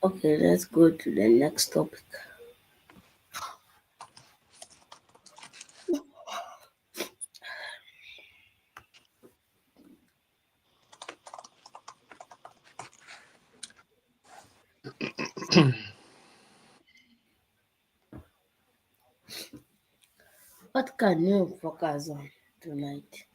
Okay, let's go to the next topic. What can you focus on tonight?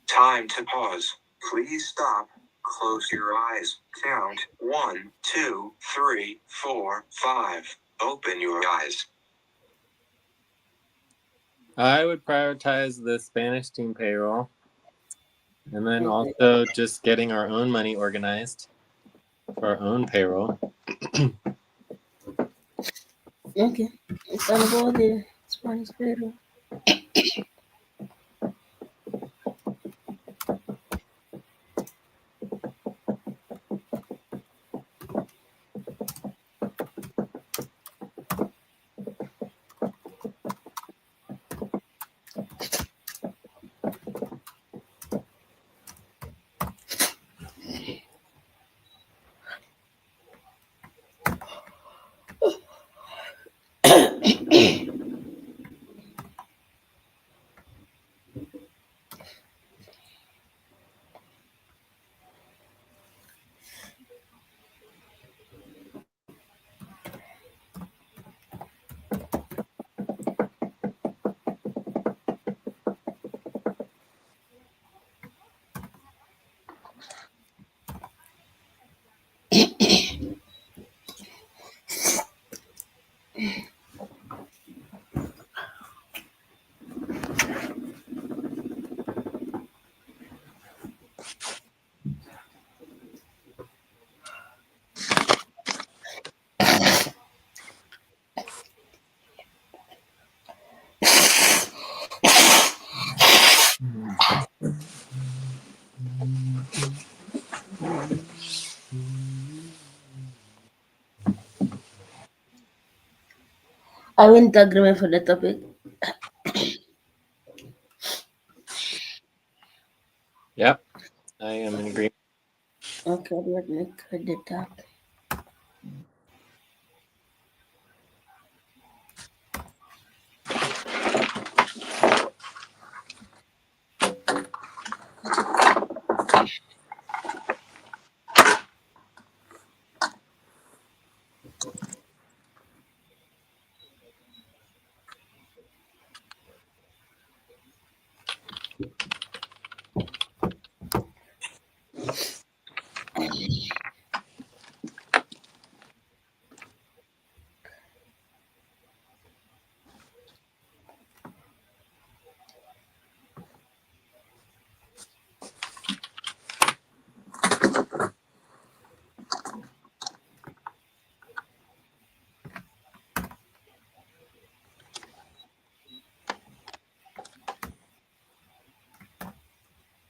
Time to pause. Please stop. Close your eyes. Count 1, 2, 3, 4, 5. Open your eyes. I would prioritize the Spanish team payroll, and then Okay. also just getting our own money organized for our own payroll. Okay. It's all about the Spanish payroll. I went agreement for the topic. Yep, I am in agreement. Okay, let me cut the tab.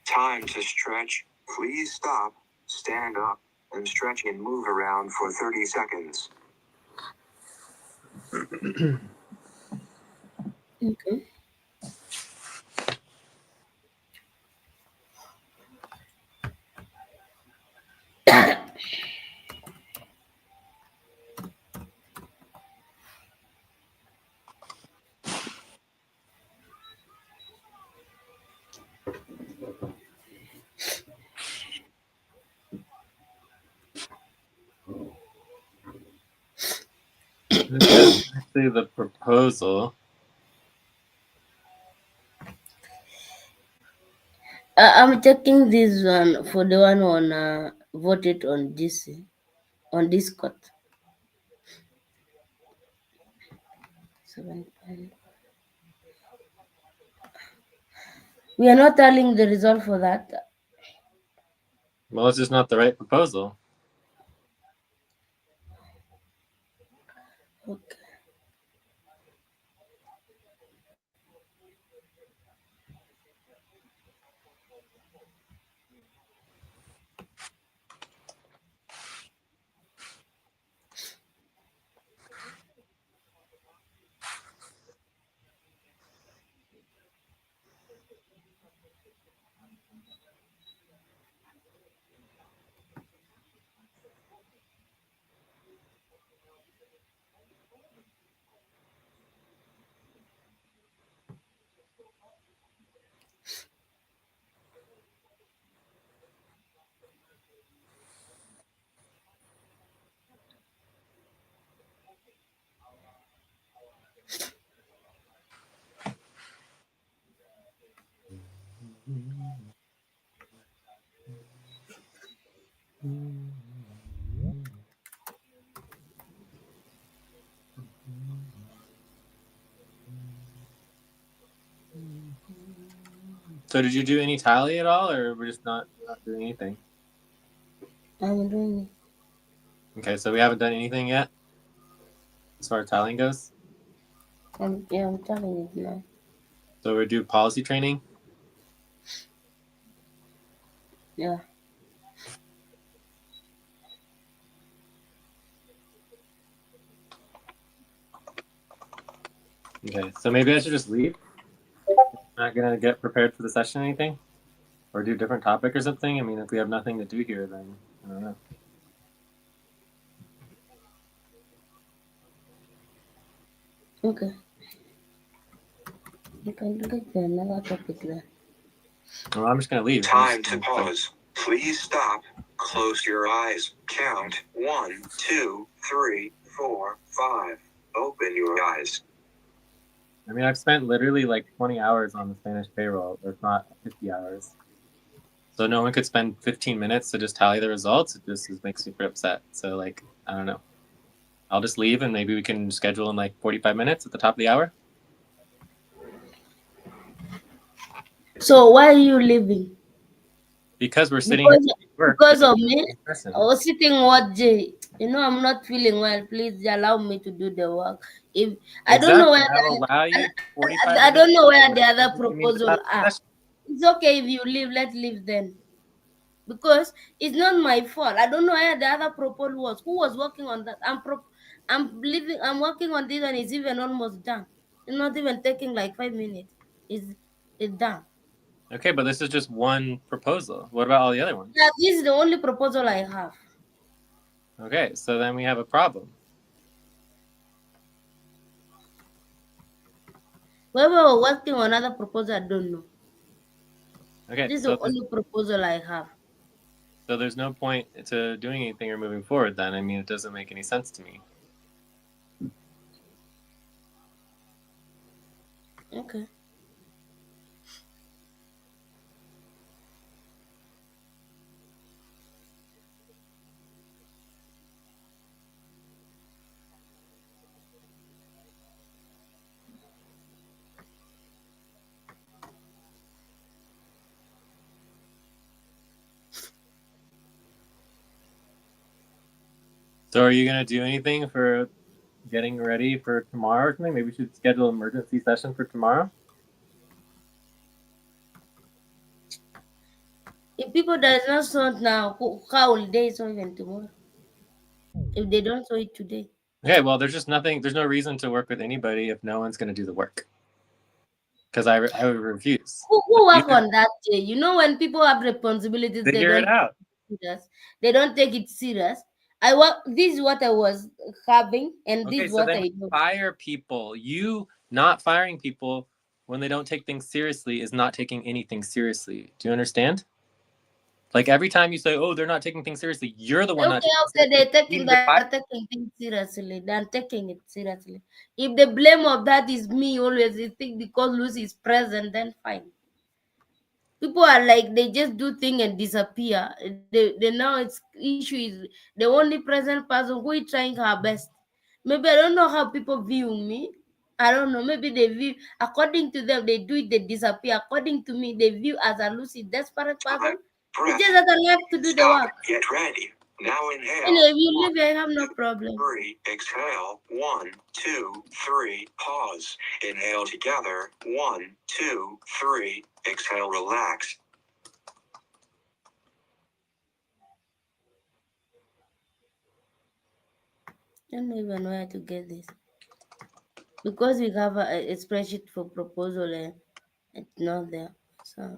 Time to stretch. Please stop, stand up, and stretch and move around for 30 seconds. Okay. This is actually the proposal. I'm checking this one for the one on voted on this on Discord. 7. We are not telling the result for that. Well, it's just not the right proposal. Okay. So did you do any tally at all, or we're just not doing anything? I'm doing it. Okay, so we haven't done anything yet as far as tallying goes. I'm telling it now. So we do policy training. Yeah. Okay, so maybe I should just leave. I'm not gonna get prepared for the session or anything, or do a different topic or something. I mean, if we have nothing to do here, then I don't know. Okay. You can look at another topic then. Well, I'm just gonna leave. Time to pause. Please stop. Close your eyes. Count 1, 2, 3, 4, 5. Open your eyes. I mean, I've spent literally like 20 hours on the Spanish payroll, if not 50 hours. So no one could spend 15 minutes to just tally the results. It just makes me super upset. So like, I don't know. I'll just leave and maybe we can schedule in like 45 minutes at the top of the hour. So why are you leaving? Because we're sitting here Because of me? in person. I was sitting what, Jay? You know, I'm not feeling well. Please allow me to do the work. If I don't know Exactly. where I'll allow you 45 I don't minutes. know where the other Doesn't mean to proposal stop the are. session. It's okay if you leave. Let's leave then. Because it's not my fault. I don't know where the other proposal was. Who was working on that? I'm leaving. I'm working on this, and it's even almost done. It's not even taking like 5 minutes. It's done. Okay, but this is just one proposal. What about all the other ones? Yeah, this is the only proposal I have. Okay, so then we have a problem. Whether we're working on another proposal, I don't know. Okay, This is so the only proposal I have. there's no point to doing anything or moving forward then. I mean, it doesn't make any sense to me. Okay. So are you going to do anything for getting ready for tomorrow or something? Maybe we should schedule an emergency session for tomorrow? If people does not sort now, how will they sort even tomorrow? If they don't sort it today. Okay, well, there's just nothing, there's no reason to work with anybody if no one's going to do the work. Because I would refuse. Who work on that day? You know, when people have responsibilities, Figure it out. Serious. They don't take it serious. This is what I was having, and Okay, this is so what then I do. fire people. You not firing people when they don't take things seriously is not taking anything seriously. Do you understand? Like every time you say, "Oh, they're not taking things seriously," you're the one not taking Okay, it they're seriously. taking things seriously. They're taking it seriously. If the blame of that is me always, they think because Lucy is present, then fine. People are like they just do things and disappear. They now it's issue is the only present person who is trying her best. Maybe I don't know how people view me. I don't know. Maybe they view according to them, they do it, they disappear. According to me, they view as a Lucy desperate person. It's just that I like to do the work. Get ready. Now inhale. Anyway, if you leave, I have no problem. 3. Exhale. 1, 2, 3. Pause. Inhale together. 1, 2, 3. Exhale. Relax. I don't even know where to get this. Because we have a spreadsheet for proposal and it's not there. So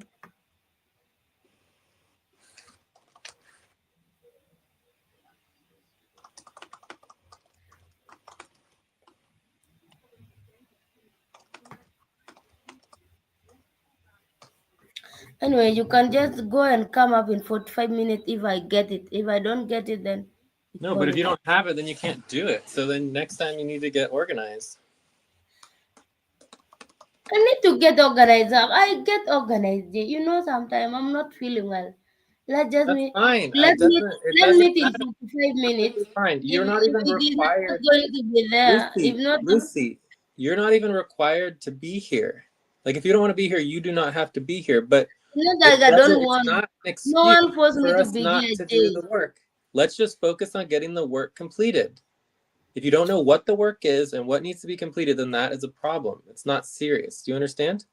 anyway, you can just go and come up in 45 minutes if I get it. If I don't get it, then No, but if you don't have it, then you can't do it. So then next time you need to get organized. I need to get organized. I get organized. You know, sometimes I'm not feeling well. Let's just That's meet. fine. Let's meet in 45 minutes. It's fine. If You're not even it is not required. going to be there, if not, Lucy, you're not even required to be here. Like, if you don't want to be here, you do not have to be here. But Not like I don't it's want. not an No excuse one forced me for to us be not here, to do Jay. the work. Let's just focus on getting the work completed. If you don't know what the work is and what needs to be completed, then that is a problem. It's not serious. Do you understand?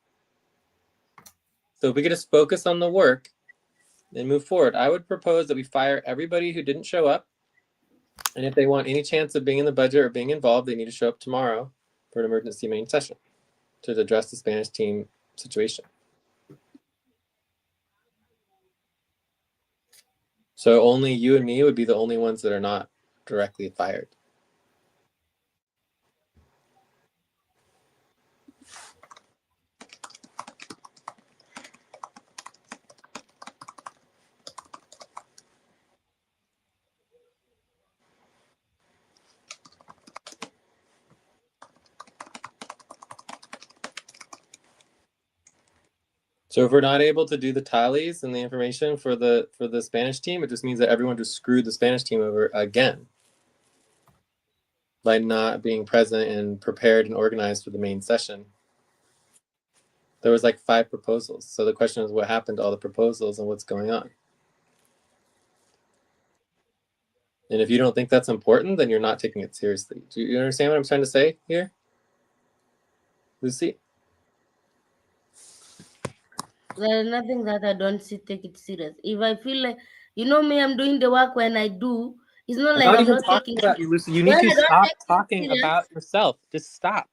So if we could just focus on the work and move forward, I would propose that we fire everybody who didn't show up. And if they want any chance of being in the budget or being involved, they need to show up tomorrow for an emergency main session to address the Spanish team situation. So only you and me would be the only ones that are not directly fired. So if we're not able to do the tallies and the information for the Spanish team, it just means that everyone just screwed the Spanish team over again by not being present and prepared and organized for the main session. There was like 5 proposals. So the question is, what happened to all the proposals and what's going on? And if you don't think that's important, then you're not taking it seriously. Do you understand what I'm trying to say here, Lucy? There's nothing that I don't take it serious. If I feel like, me, I'm doing the work when I do. It's not I'm like not I'm even not talking taking about it. you, Lucy. You When need to I don't stop take it talking serious, about yourself. Just stop.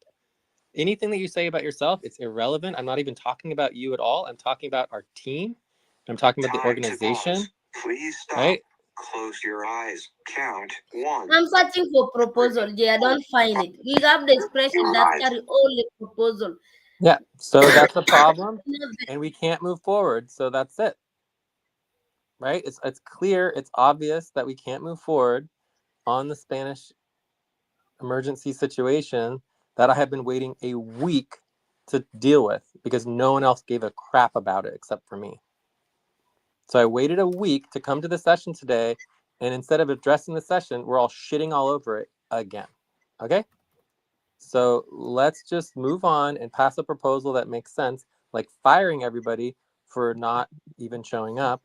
Anything that you say about yourself, it's irrelevant. I'm not even talking about you at all. I'm talking about our team. I'm talking about the organization. Please stop. Right? Close your eyes. Count 1. I'm searching for proposal, Jay. I don't find it. We have the spreadsheet that carry all the proposal. Yeah. So that's a problem, Not the- and we can't move forward. So that's it. Right? It's clear, it's obvious that we can't move forward on the Spanish emergency situation that I have been waiting a week to deal with because no one else gave a crap about it except for me. So I waited a week to come to the session today, and instead of addressing the session, we're all shitting all over it again. Okay? So let's just move on and pass a proposal that makes sense, like firing everybody for not even showing up.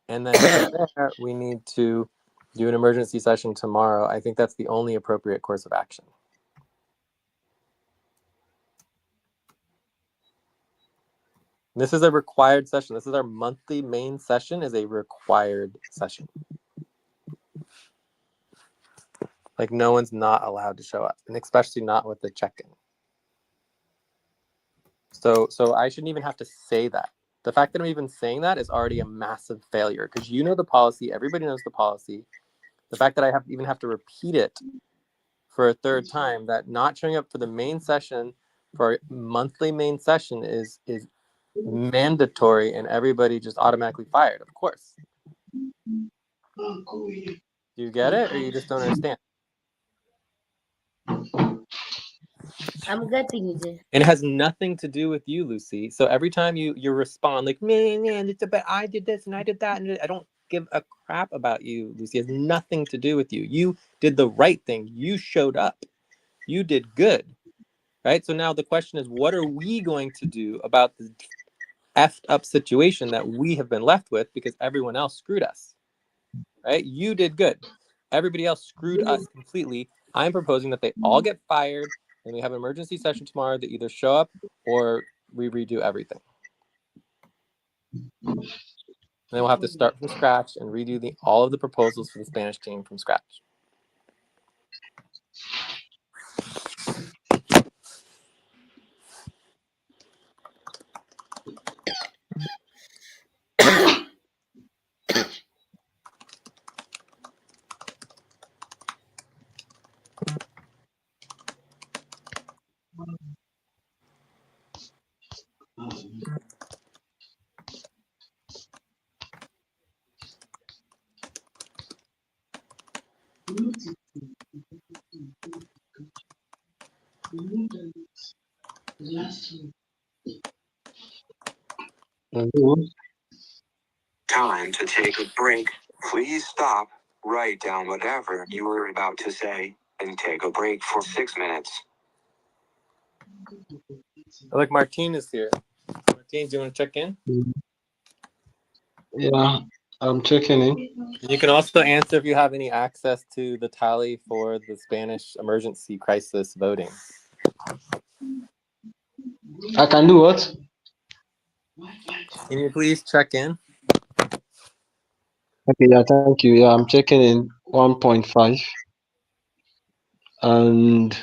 And then from there, we need to do an emergency session tomorrow. I think that's the only appropriate course of action. This is a required session. This is our monthly main session, is a required session. Like, no one's not allowed to show up, and especially not with the check-in. So I shouldn't even have to say that. The fact that I'm even saying that is already a massive failure because you know the policy, everybody knows the policy. The fact that I even have to repeat it for a third time, that not showing up for the main session, for our monthly main session is mandatory, and everybody just automatically fired, of course. Do you get it, or you just don't understand? I'm getting it, Jay. And it has nothing to do with you, Lucy. So every time you respond like, man, it's about I did this and I did that, and I don't give a crap about you, Lucy. It has nothing to do with you. You did the right thing. You showed up. You did good. Right? So now the question is, what are we going to do about the effed up situation that we have been left with because everyone else screwed us? Right? You did good. Everybody else screwed us completely. I'm proposing that they all get fired and we have an emergency session tomorrow to either show up or we redo everything. And then we'll have to start from scratch and redo all of the proposals for the Spanish team from scratch. Time to take a break. Please stop. Write down whatever you were about to say and take a break for 6 minutes. Look, Martine is here. Martine, do you want to check in? Yeah, I'm checking in. You can also answer if you have any access to the tally for the Spanish emergency crisis voting. I can do what? Can you please check in? Okay, yeah, thank you. Yeah, I'm checking in 1.5. And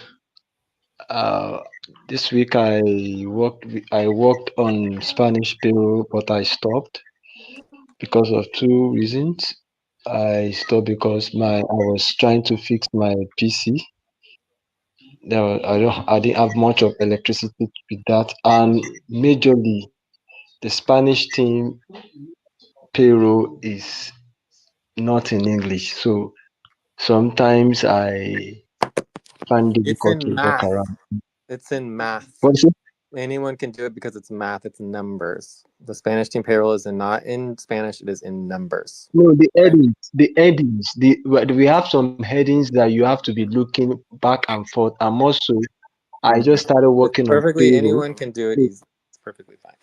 uh, this week I worked on Spanish payroll, but I stopped because of two reasons. I stopped because I was trying to fix my PC. I didn't have much of electricity with that, and majorly the Spanish team payroll is not in English, so sometimes I find It's difficult in to work math. around. It's in math. What is it? Anyone can do it because it's math. It's numbers. The Spanish team payroll is not in Spanish. It is in numbers. No, Okay? the headings. We have some headings that you have to be looking back and forth. And also, I just started It's working on perfectly. payroll. Anyone can do it easy. It's perfectly fine.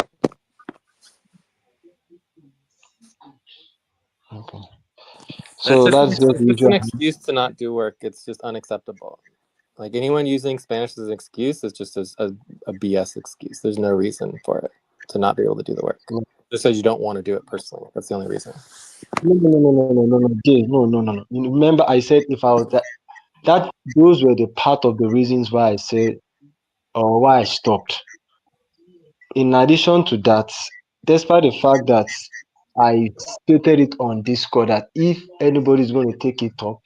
Okay. That's So just that's just it's the just an usual. excuse to not do work. It's just unacceptable. Like anyone using Spanish as an excuse is just a BS excuse. There's no reason for it to not be able to do the work. No, Just because you don't want to do it personally. That's the only reason. no, Jay, no. Remember, I said if I was that those were the part of the reasons why I said or why I stopped. In addition to that, despite the fact that I stated it on Discord that if anybody is going to take it up,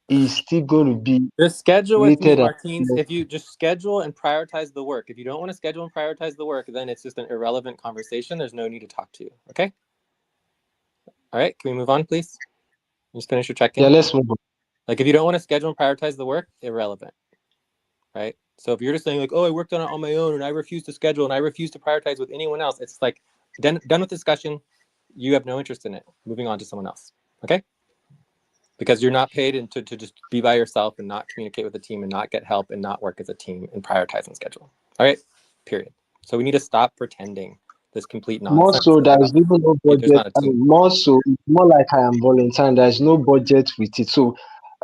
it's still going to be Just schedule with me, rated as Martins. If you just schedule and prioritize the work. If you don't want to schedule and prioritize the work, then it's just an irrelevant conversation. There's no need to talk to you. Okay? All right. Can we move on, please? Just finish your yeah. check-in. Let's move on. Like if you don't want to schedule and prioritize the work, irrelevant. Right? So if you're just saying like, oh, I worked on it on my own and I refuse to schedule and I refuse to prioritize with anyone else, it's like done with discussion. You have no interest in it. Moving on to someone else. Okay? Because you're not paid to just be by yourself and not communicate with a team and not get help and not work as a team and prioritize and schedule. All right? Period. So we need to stop pretending this complete More nonsense so, there about is even no there's budget. not a And team. more so, it's more like I am volunteering. There is no budget with it. So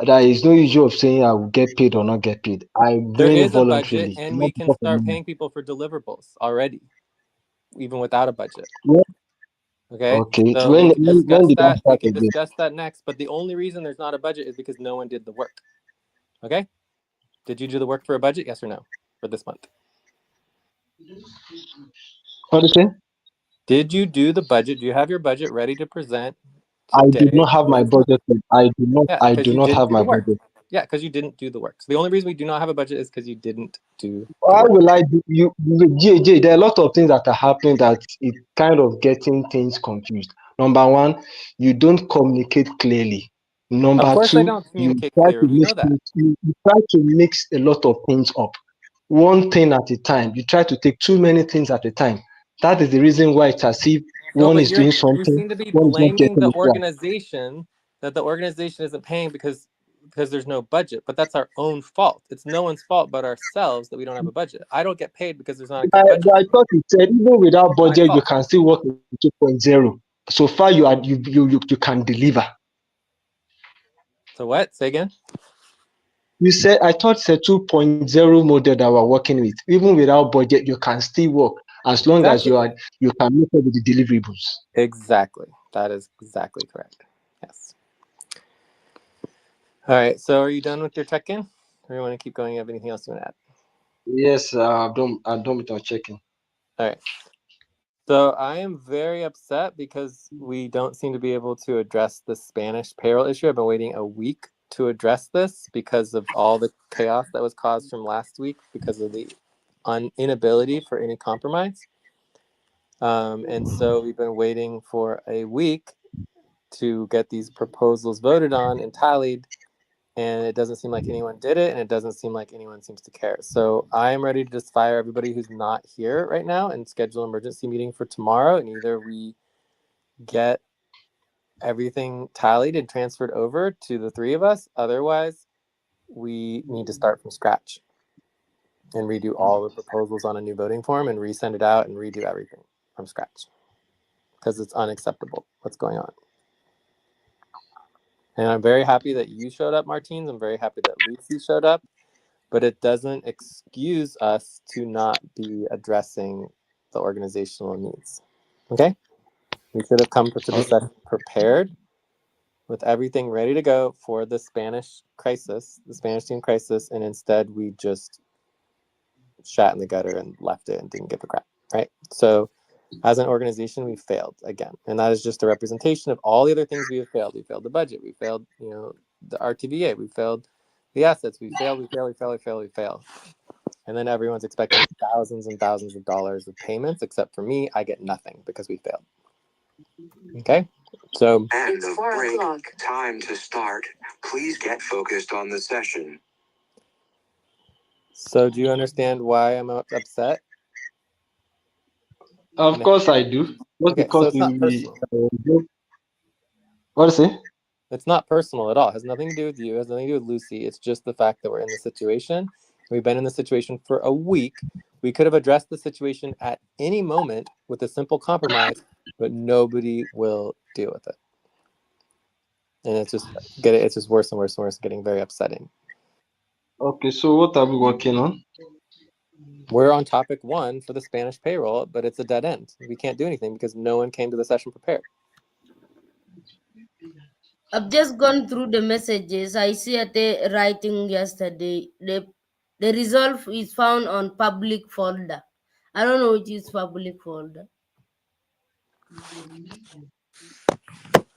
there is no issue of saying I will get paid or not get paid. I'm There doing it is a budget voluntarily, and not we can because of start money. paying people for deliverables already, even without a budget. Yeah. Okay? Okay. So we When, can when when discuss did that that. We start can again? discuss that next. But the only reason there's not a budget is because no one did the work. Okay? Did you do the work for a budget? Yes or no? For this month? What do you say? Did you do the budget? Do you have your budget ready to present I did today not have for my this month? budget. Yeah, I because do you not didn't have do my the work. budget. Yeah, because you didn't do the work. So the only reason we do not have a budget is because you didn't do the Why work. will I do JJ, there are a lot of things that are happening that it kind of getting things confused. Number one, you don't communicate clearly. Of Number course, I two, don't communicate clearly. You know that. you try to mix a lot of things up. One thing at a time. You try to take too many things at a time. That is the reason why it's as if No, one but is doing you something, seem to be one is not blaming getting the it right. organization that the organization isn't paying because there's no budget. But that's our own fault. It's no one's fault but ourselves that we don't have a budget. I don't get paid because there's not a good budget. I thought you said even without My budget, you fault. can still work in 2.0. So far, you can deliver. So what? Say again. You said I thought it's a 2.0 model that we're working with. Even without budget, you can still work as long as Exactly. you can make it with the deliverables. Exactly. That is exactly correct. Yes. All right. So are you done with your check-in? Or you want to keep going? You have anything else you want to add? Yes, I'm done without checking. All right. So I am very upset because we don't seem to be able to address the Spanish payroll issue. I've been waiting a week to address this because of all the chaos that was caused from last week because of the inability for any compromise. And so we've been waiting for a week to get these proposals voted on and tallied. And it doesn't seem like anyone did it, and it doesn't seem like anyone seems to care. So I am ready to just fire everybody who's not here right now and schedule an emergency meeting for tomorrow. And either we get everything tallied and transferred over to the three of us. Otherwise, we need to start from scratch. and redo all the proposals on a new voting form and resend it out and redo everything from scratch because it's unacceptable what's going on. And I'm very happy that you showed up, Martins. I'm very happy that Lucy showed up, but it doesn't excuse us to not be addressing the organizational needs. Okay? We should have come to the session prepared with everything ready to go for the Spanish crisis, the Spanish team crisis, and instead we just shat in the gutter and left it and didn't give a crap, right? So as an organization, we failed again. And that is just a representation of all the other things we have failed. We failed the budget. We failed, the RTVA. We failed the assets. We failed. And then everyone's expecting thousands and thousands of dollars of payments, except for me, I get nothing because we failed. Okay? So And the break. Time to start. Please get focused on the session. So do you understand why I'm upset? Of course I do. Just Okay, so because it's not personal. What is it? It's not personal at all. It has nothing to do with you. It has nothing to do with Lucy. It's just the fact that we're in the situation. We've been in the situation for a week. We could have addressed the situation at any moment with a simple compromise, but nobody will deal with it. And it's just worse and worse and worse, getting very upsetting. Okay, so what are we working on? We're on topic 1 for the Spanish payroll, but it's a dead end. We can't do anything because no one came to the session prepared. I've just gone through the messages. I see Ate writing yesterday. The result is found on public folder. I don't know which is public folder.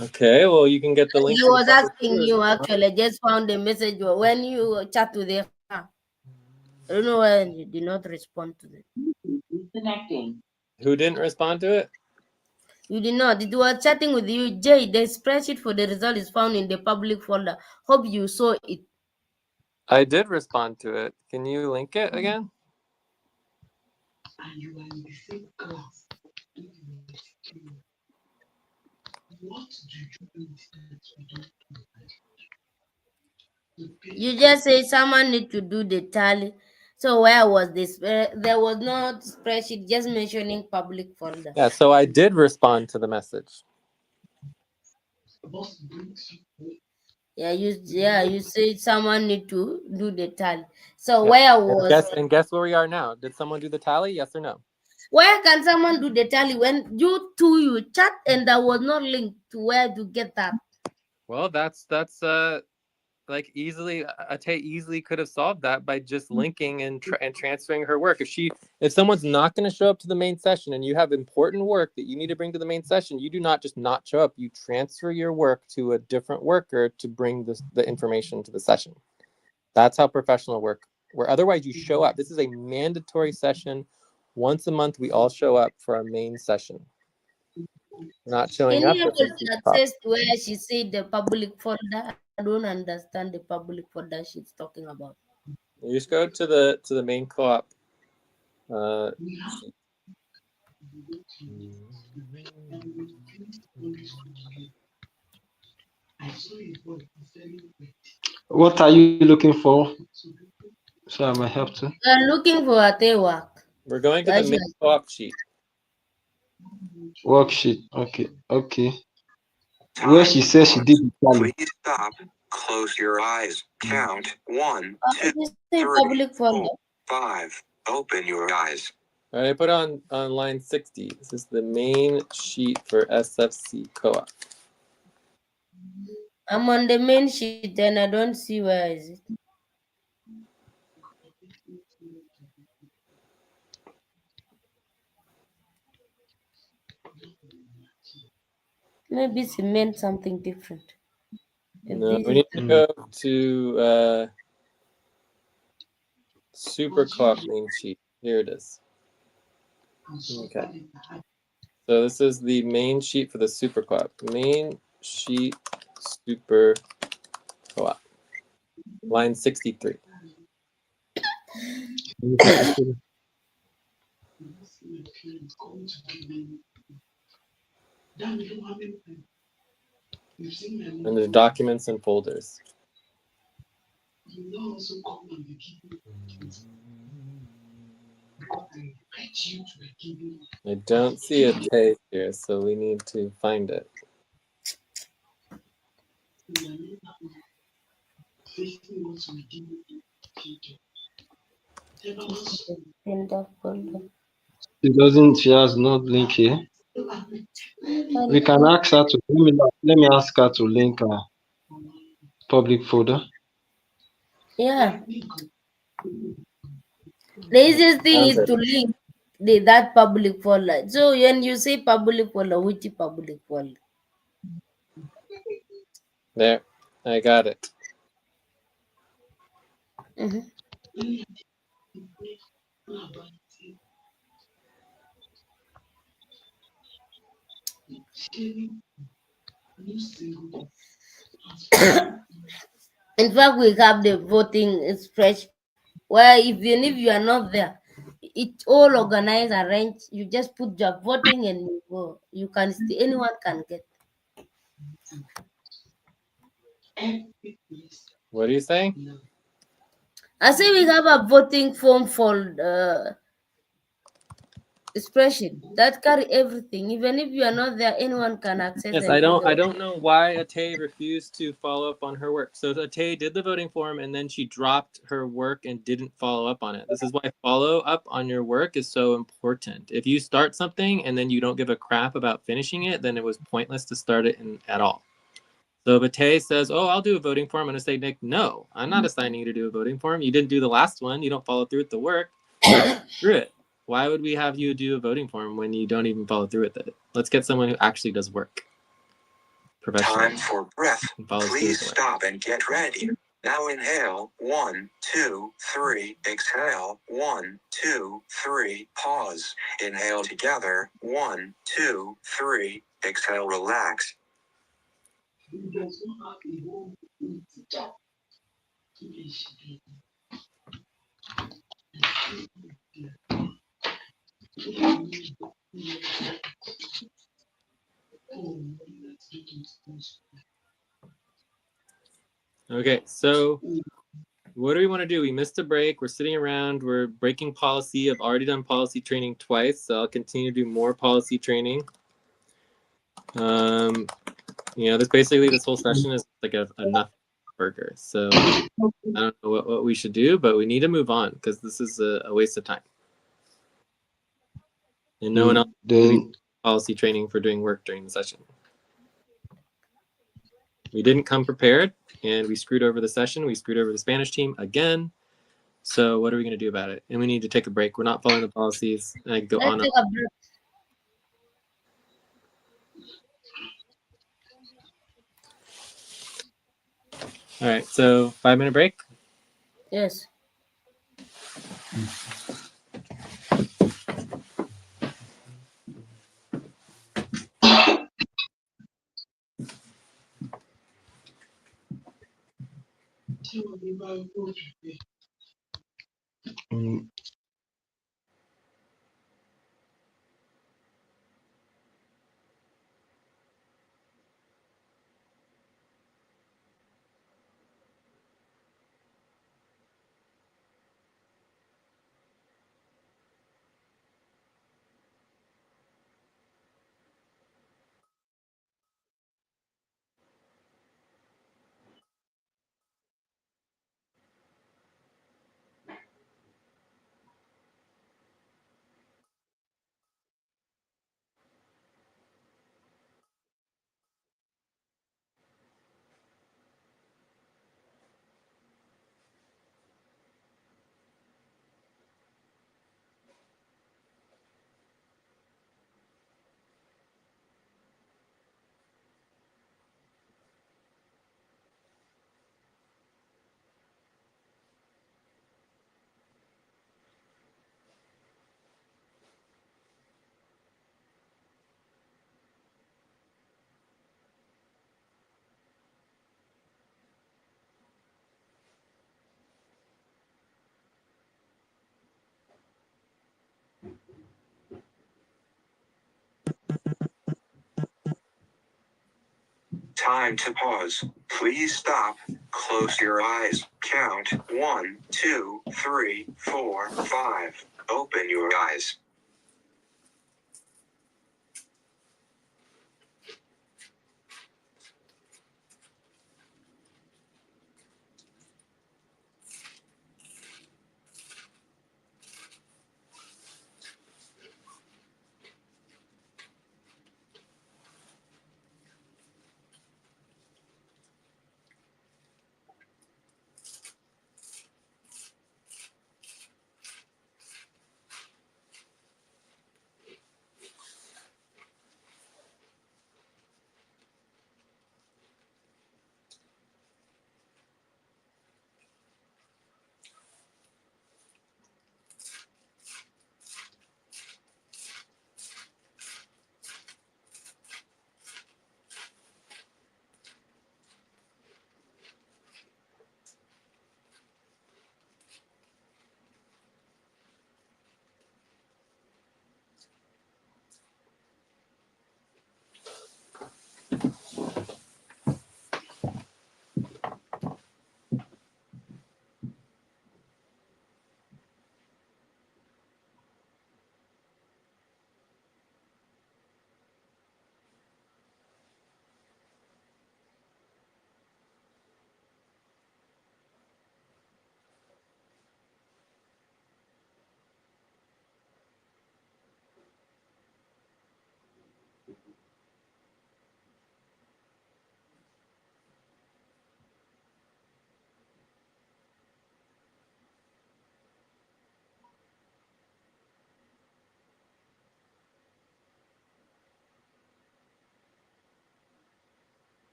Okay, well, you can get the link He to the was public asking folder. you actually. I just found the message when you chat to the. I don't know why you did not respond to it. Connecting. Who didn't respond to it? You did not. It was chatting with you, Jay. The spreadsheet for the result is found in the public folder. Hope you saw it. I did respond to it. Can you link it again? And you are in the same class. What do you need that we don't do? You just say someone need to do the tally. So where was this? There was no spreadsheet, just mentioning public folder. Yeah, so I did respond to the message. You say someone need to do the tally. So where was? And guess where we are now? Did someone do the tally? Yes or no? Where can someone do the tally when you chat and there was no link to where to get that? Well, that's like easily Ate easily could have solved that by just linking and transferring her work. If someone's not going to show up to the main session and you have important work that you need to bring to the main session, you do not just not show up. You transfer your work to a different worker to bring the information to the session. That's how professional work. Where otherwise you show up. This is a mandatory session. Once a month, we all show up for our main session. Not showing Can up. you able to access where she said the public folder? I don't understand the public folder she's talking about. You just go to the main co-op. What are you looking for? So I might help to. We're looking for a day work. We're going to the main co-op sheet. Worksheet. Okay. Where she says she did the tally. Please stop. Close your eyes. Count 1, 2, You say 3, public folder. 4, 5. Open your eyes. All right, I put on line 60. This is the main sheet for SFC co-op. I'm on the main sheet and I don't see where is it. Maybe she meant something different. No, we need to go to super co-op main sheet. Here it is. Okay. So this is the main sheet for the super co-op. Main sheet super co-op. Line 63. And there's documents and folders. I don't see a Tay here, so we need to find it. In the folder. She has no link here. We can ask her to, let me ask her to link her public folder. Yeah. The easiest thing is to link that public folder. So when you say public folder, which public folder? There, I got it. Mm-hmm. In fact, we have the voting spreadsheet where even if you are not there, it all organized, arranged. You just put your voting and you go. You can still anyone can get. What are you saying? I say we have a voting form for spreadsheet that carry everything. Even if you are not there, anyone can access Yes, and I put don't. the. I don't know why Atay refused to follow up on her work. So Atay did the voting form, and then she dropped her work and didn't follow up on it. This is why follow up on your work is so important. If you start something and then you don't give a crap about finishing it, then it was pointless to start it at all. So if Atay says, "Oh, I'll do a voting form," I'm gonna say, "Nick, no, I'm not assigning you to do a voting form. You didn't do the last one. You don't follow through with the work. Screw it. Why would we have you do a voting form when you don't even follow through with it? Let's get someone who actually does work." Time for breath. Please Through stop and get ready. Now inhale. 1, 2, 3. Exhale. 1, 2, 3. Pause. Inhale together. 1, 2, 3. Exhale. Relax. Okay, so what do we want to do? We missed a break. We're sitting around. We're breaking policy. I've already done policy training twice, so I'll continue to do more policy training. This whole session is like a nothing burger. So I don't know what we should do, but we need to move on because this is a waste of time. And no one else Then policy training for doing work during the session. We didn't come prepared, and we screwed over the session. We screwed over the Spanish team again. So what are we going to do about it? And we need to take a break. We're not following the policies. And I could go Let's on. take a break. All right, so 5-minute break. Yes. Time to pause. Please stop. Close your eyes. Count 1, 2, 3, 4, 5. Open your eyes.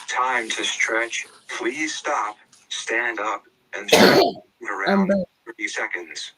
Time to stretch. Please stop, stand up, and stretch I'm around back. 30 seconds.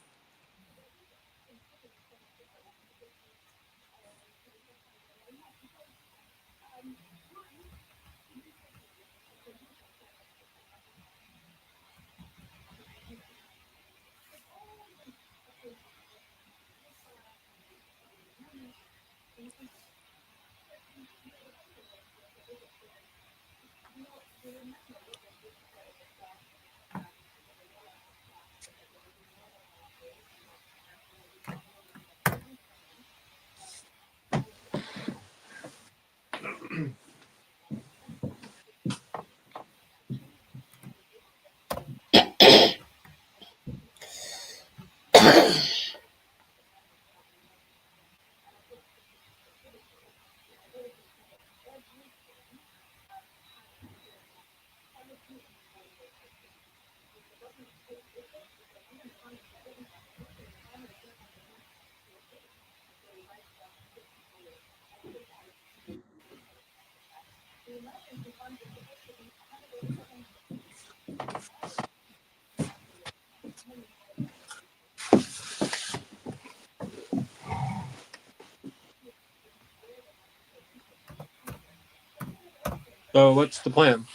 So what's the plan?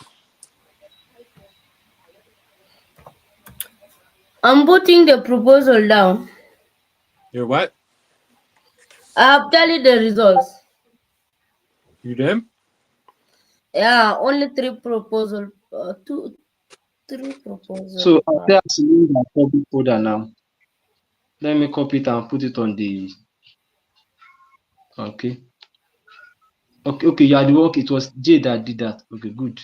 I'm putting the proposal down. You're what? I've tallied the results. You did? Yeah, only three proposal. Three proposal. So I'll tell Celine copy folder now. Let me copy it and put it on the okay. Okay, you are the work. It was Jay that did that. Okay, good.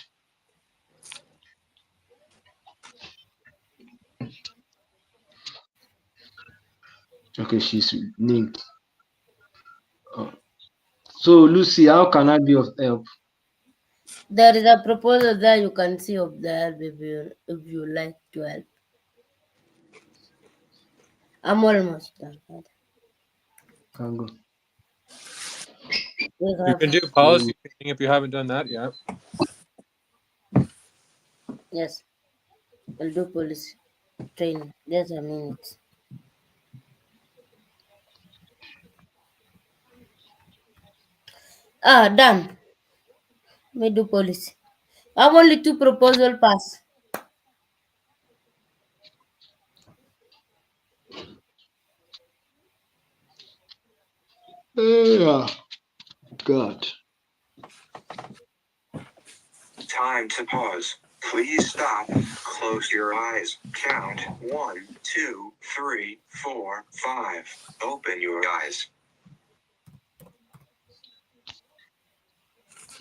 Okay, she's linked. So Lucy, how can I be of help? There is a proposal there you can see of the help if you like to help. I'm almost done. Can go. We You have can do policy training if you haven't done that yet. yes, we'll do police training. Just a minute. Done. We do policy. I have only 2 proposal pass. Yeah. God. Time to pause. Please stop. Close your eyes. Count 1, 2, 3, 4, 5. Open your eyes.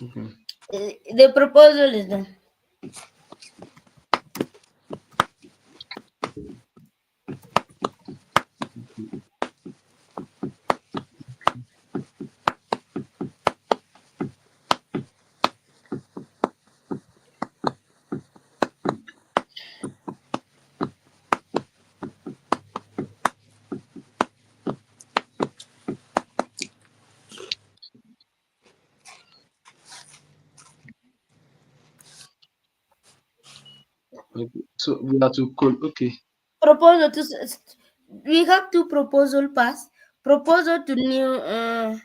Okay. The proposal is done. Okay. So we have to call. Okay. Proposal to we have 2 proposal pass. Proposal to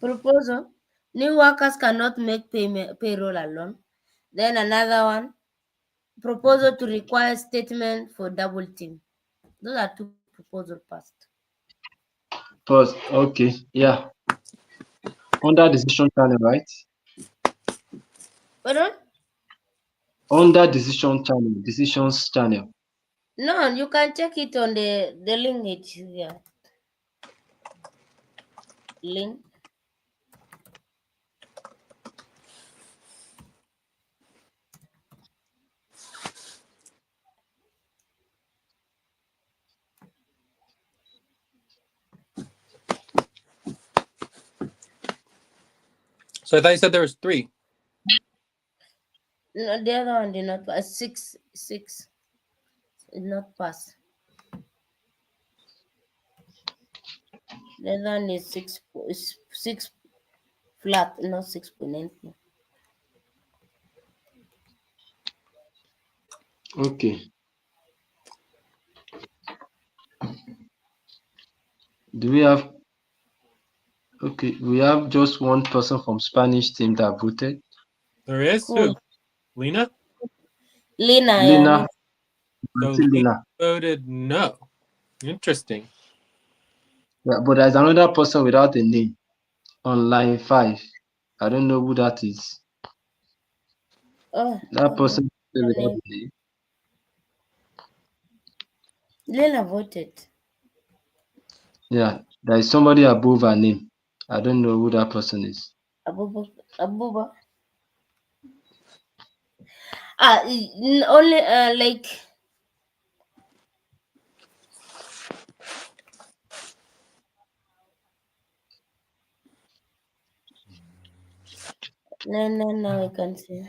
proposal. New workers cannot make payroll alone. Then another one. Proposal to require statement for double team. Those are 2 proposal passed. Pause. Okay. Yeah. Under decision channel, right? Pardon? Under decision channel, decisions channel. No, you can check it on the link. It's here. Link. So I thought you said there was 3. No, the other one did not pass. 6 did not pass. The other one is 6 flat, not 6.9. Okay. Do we have? Okay. We have just one person from Spanish team that voted. There is Cool. who? Lena? Lena, yeah, Lena. Lena. So Auntie Lena Lena. voted no. Interesting. Yeah, but there's another person without a name on line 5. I don't know who that is. Oh, That person without name. a name. Lena voted. Yeah, there is somebody above her name. I don't know who that person is. Abuba. Only like no, I can see.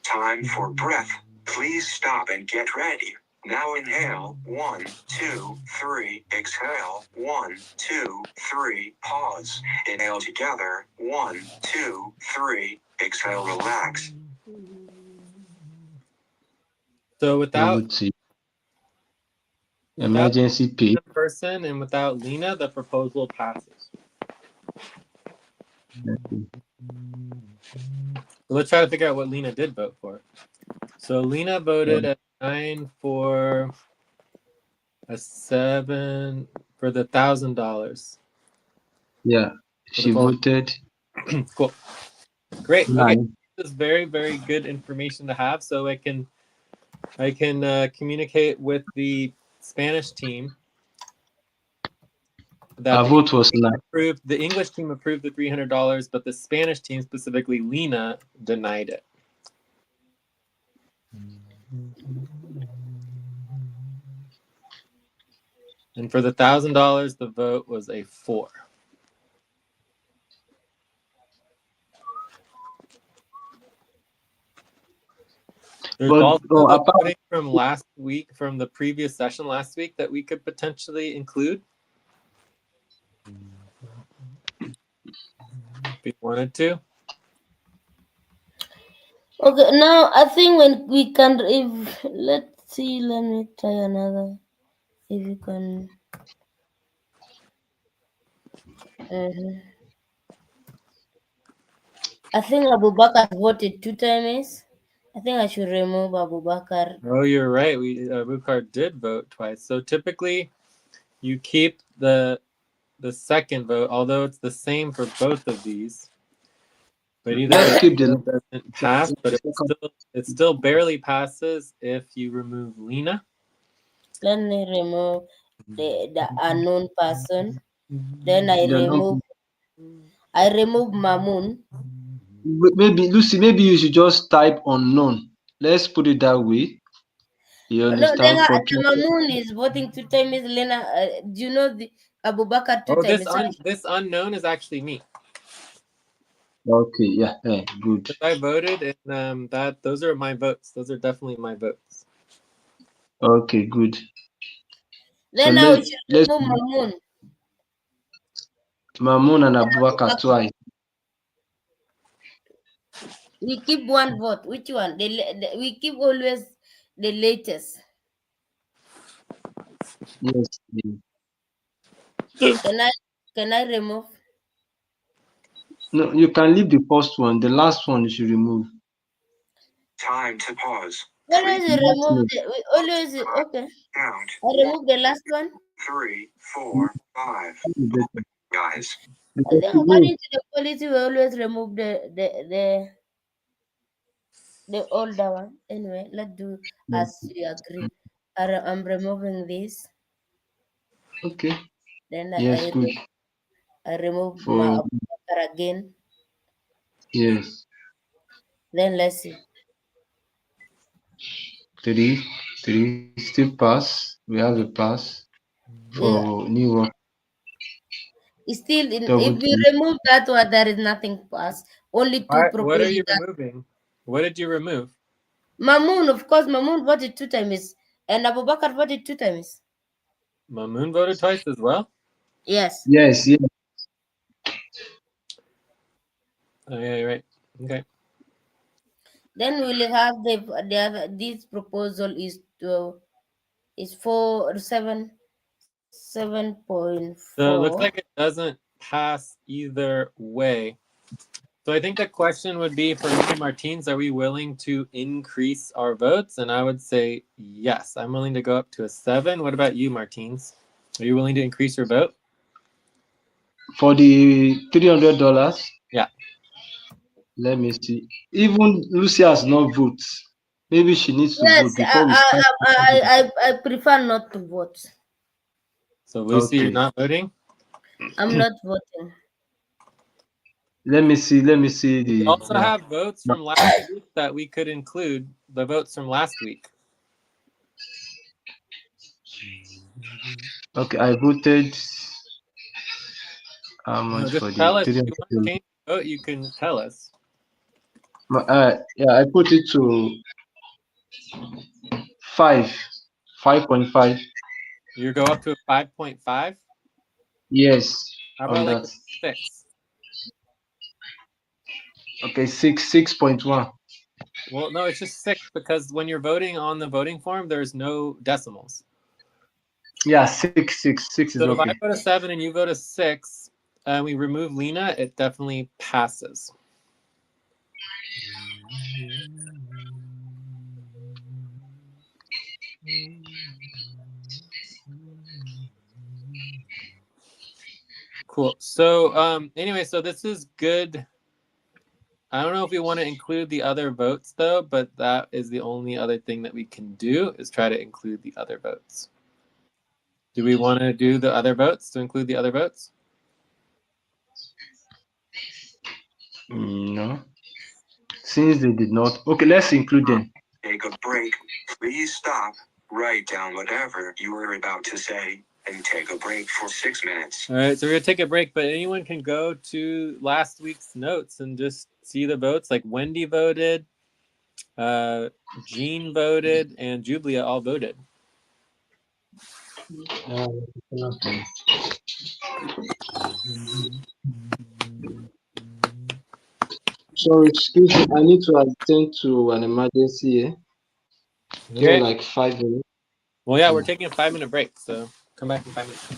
Time for breath. Please stop and get ready. Now inhale. 1, 2, 3. Exhale. 1, 2, 3. Pause. Inhale together. 1, 2, 3. Exhale. Relax. So Able without to without emergency pay. the person and without Lena, the proposal passes. So let's try to figure out what Lena did vote for. So Lena voted at 9 for a 7 for the $1,000. Yeah, For the she volunteer. voted Cool. Great. Okay. 9. This is very, very good information to have, so I can communicate with the Spanish team that Her the vote was 9. approved. The English team approved the $300, but the Spanish team, specifically Lena, denied it. And for the $1,000, the vote was a 4. There's But also the apart, voting from last week, from the previous session last week, that we could potentially include if we wanted to. Okay, now I think when we can, if let's see, let me try another. If you can. Mhm. I think Abubakar voted 2 times. I think I should remove Abubakar. Oh, you're right. Rukar did vote twice. So typically, you keep the second vote, although it's the same for both of these. But either let's it keep still the doesn't pass, but it still barely passes if you remove Lena. Let me remove the unknown person. Then I remove Mamun. maybe Lucy, maybe you should just type unknown. Let's put it that way. You No, then understand? For the Mamun is voting 2 times. Lena, do you know the Abubakar two Oh, times? this unknown is actually me. okay, yeah, good. Because I voted, and those are my votes. Those are definitely my votes. Okay, good. So Then now we should let's remove Mamun. Mamun and Abubakar twice. We keep one vote. Which one? We keep always the latest. Yes. Yes. Can I can I remove? No, you can leave the first one. The last one you should remove. Time to pause. Always 3 Last remove name. we always okay. count. I remove the last one. 3, 4, 5. Guys. I Because think today, according to the policy, we always remove the older one. Anyway, let's do as we agree. I'm removing this. okay. Then Yes, good. I remove my For Abubakar again. yes, Then let's see. three, still pass. We have a pass Yeah, for new one. still if Double we three. remove that one, there is nothing pass. Only All two right, what are you proposals. removing? What did you remove? Mamoon, of course, Mamoon voted 2 times, and Abubakar voted 2 times. Mamoon voted twice as well. Yes. Yes, yes. Oh yeah, you're right. Okay. Then we'll have the other. This proposal is 7.4. So it looks like it doesn't pass either way. So I think the question would be for me, Martins, are we willing to increase our votes? And I would say yes. I'm willing to go up to a 7. What about you, Martins? Are you willing to increase your vote? For the $300. Yeah. Let me see. Even Lucy has not voted. Maybe she needs to Yes, vote before we start. I prefer not to vote. So Lucy, you're Okay. not voting? I'm not voting. Let me see. Let me see We the also have votes from last week that we could include, the votes from last week. Okay, I voted how No, much just for the tell us. If you want to 300? change the vote, you can tell us. Yeah, I put it to 5.5. You go up to a 5.5. Yes, How on about like that. 6? Okay, 6.1. Well, no, it's just 6 because when you're voting on the voting form, there's no decimals. Yeah, 6 is So if I okay. vote a 7 and you vote a 6, and we remove Lena, it definitely passes. Cool. So anyway, so this is good. I don't know if we want to include the other votes though, but that is the only other thing that we can do is try to include the other votes. Do we want to do the other votes to include the other votes? No, since they did not. Okay, let's include them. Take a break. Please stop. Write down whatever you were about to say and take a break for 6 minutes. All right, so we're gonna take a break, but anyone can go to last week's notes and just see the votes. Like Wendy voted, Jean voted, and Jublia all voted. Okay. So excuse me, I need to attend to an emergency here. Okay. Like 5 minutes. Well, yeah, we're taking a 5-minute break, so come back in 5 minutes.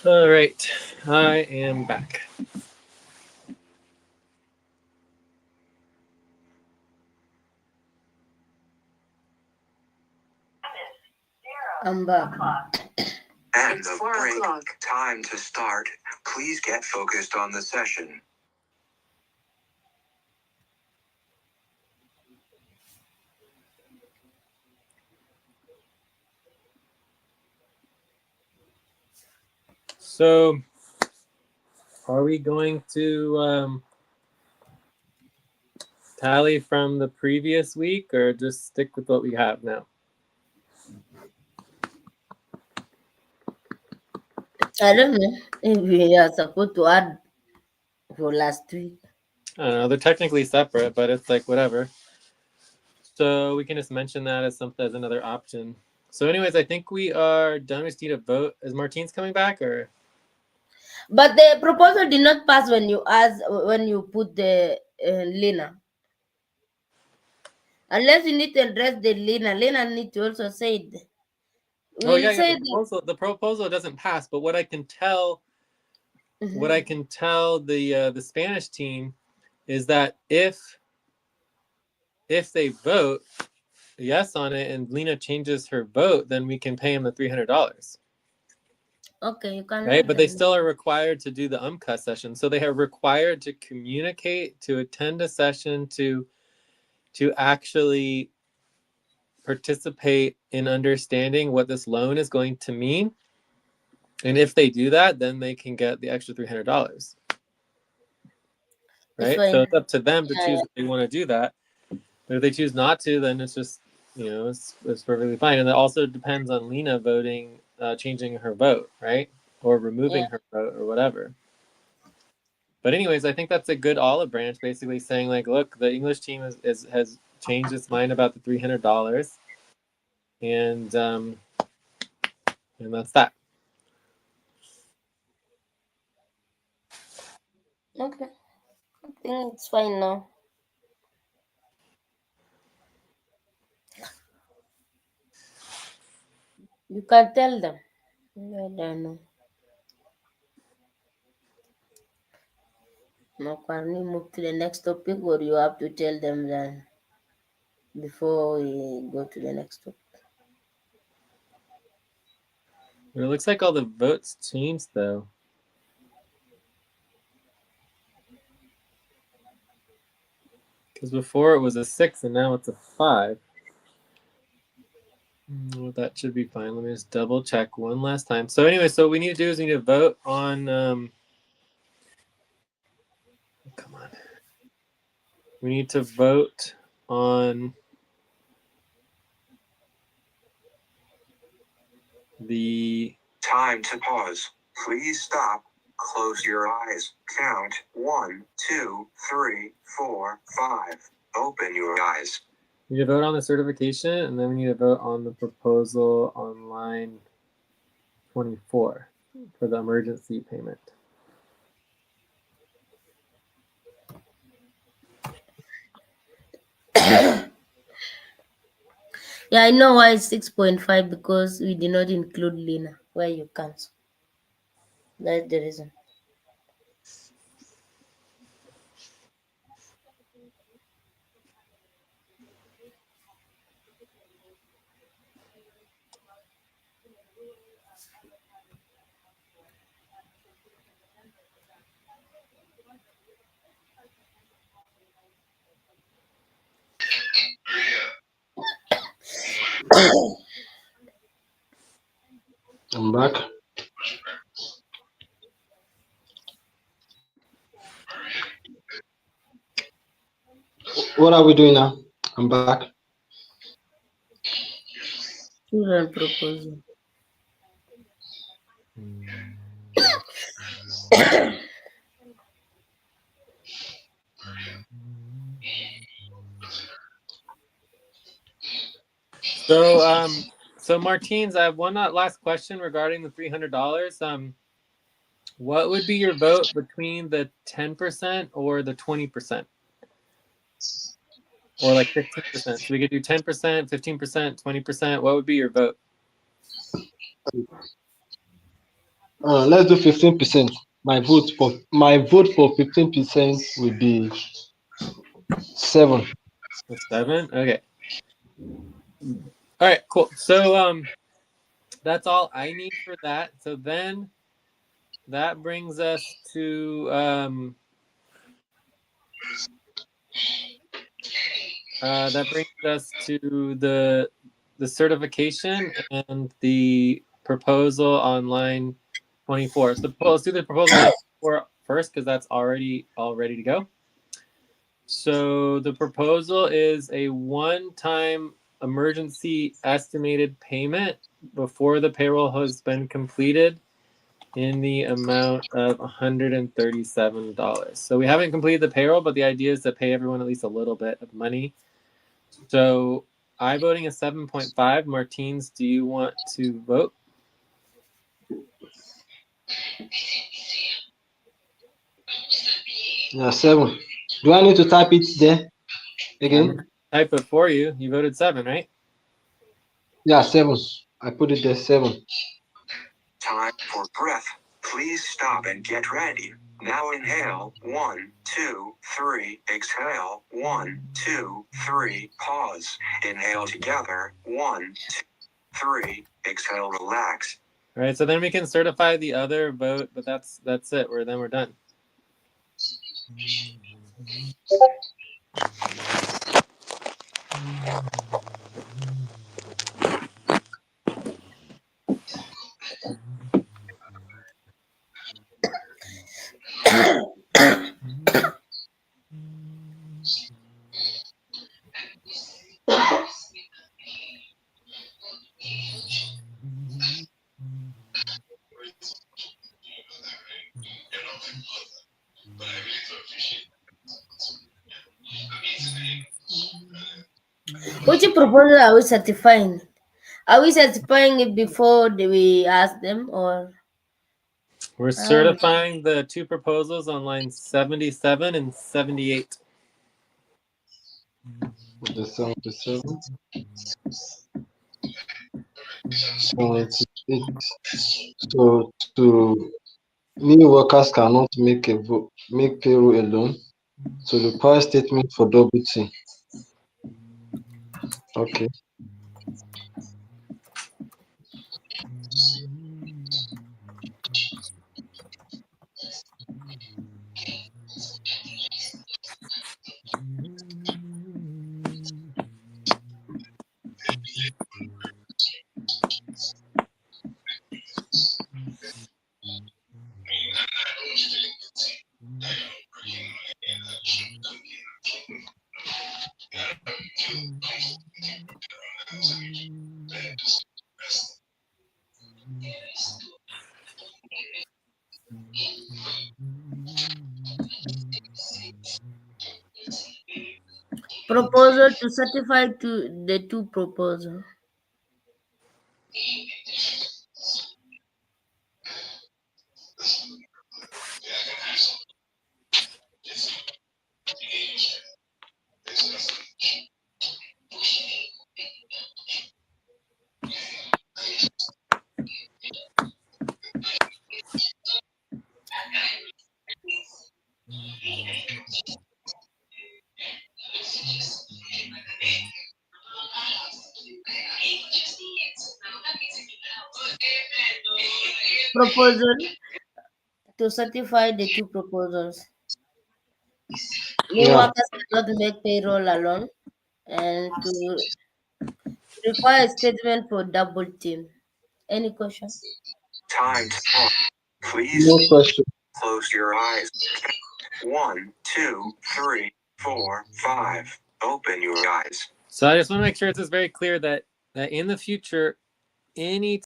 All right, I am back. I'm back. And the break. Time to start. Please get focused on the session. So, are we going to tally from the previous week, or just stick with what we have now? I don't know if we are supposed to add for last week. I don't know. They're technically separate, but it's like whatever. So we can just mention that as something as another option. So, anyways, I think we are done. We just need a vote. Is Martine's coming back, or? But the proposal did not pass when you put the Lena. Unless you need to address the Lena. Lena need to also say it. Oh We'll yeah, yeah. say that. The proposal doesn't pass, but what I can tell Mhm. the Spanish team is that if they vote yes on it and Lena changes her vote, then we can pay him the $300. Okay, you can Right, let but they them. still are required to do the UMCA session. So they are required to communicate, to attend a session, to actually participate in understanding what this loan is going to mean. And if they do that, then they can get the extra $300. It's Right? So fine. it's up to them to Yeah, choose if they want to do that. But if they choose not to, then it's just, it's perfectly fine. And it also depends on Lena voting, changing her vote, right? Or yeah. removing her vote or whatever. But anyways, I think that's a good olive branch, basically saying like, look, the English team has changed its mind about the $300, and that's that. Okay. I think it's fine now. You can tell them. I don't know. Now, can we move to the next topic, or you have to tell them that before we go to the next topic? But it looks like all the votes changed though, because before it was a 6 and now it's a 5. Well, that should be fine. Let me just double check one last time. So anyway, so what we need to do is we need to vote on. Come on. We need to vote on the. Time to pause. Please stop. Close your eyes. Count 1, 2, 3, 4, 5. Open your eyes. We need to vote on the certification, and then we need to vote on the proposal on line 24 for the emergency payment. Yeah, I know why it's 6.5 because we did not include Lena where you cancel. That's the reason. I'm back. What are we doing now? I'm back. Children proposal. So Martins, I have one last question regarding the $300. What would be your vote between the 10% or the 20%? Or like 15%. So we could do 10%, 15%, 20%. What would be your vote? Let's do 15%. My vote for 15% will be 7. 7. Okay. All right. Cool. So that's all I need for that. So then that brings us to the certification and the proposal on line 24. So let's do the proposal line 24 first because that's already all ready to go. So the proposal is a one-time emergency estimated payment before the payroll has been completed in the amount of $137. So we haven't completed the payroll, but the idea is to pay everyone at least a little bit of money. So I voting is 7.5. Martins, do you want to vote? Yeah, 7. Do I need to type it there I'm going again? to type it for you. You voted 7, right? Yeah, 7. I put it there, 7. Time for breath. Please stop and get ready. Now inhale. 1, 2, 3. Exhale. 1, 2, 3. Pause. Inhale together. 1, 2, 3. Exhale. Relax. All right, so then we can certify the other vote, but that's it. We're done. Which proposal are we certifying? Are we certifying it before we ask them, or We're how? certifying the two proposals on lines 77 and 78. The 77. 78. So to new workers cannot make payroll alone. So require statement for double T. Okay. Proposal to certify to the two proposal. Proposal to certify the two proposals. New Yeah. workers cannot make payroll alone, and to require a statement for double team. Any question? Time to pause. Please No question. close your eyes. 1, 2, 3, 4, 5. Open your eyes. So I just want to make sure it's very clear that in the future, any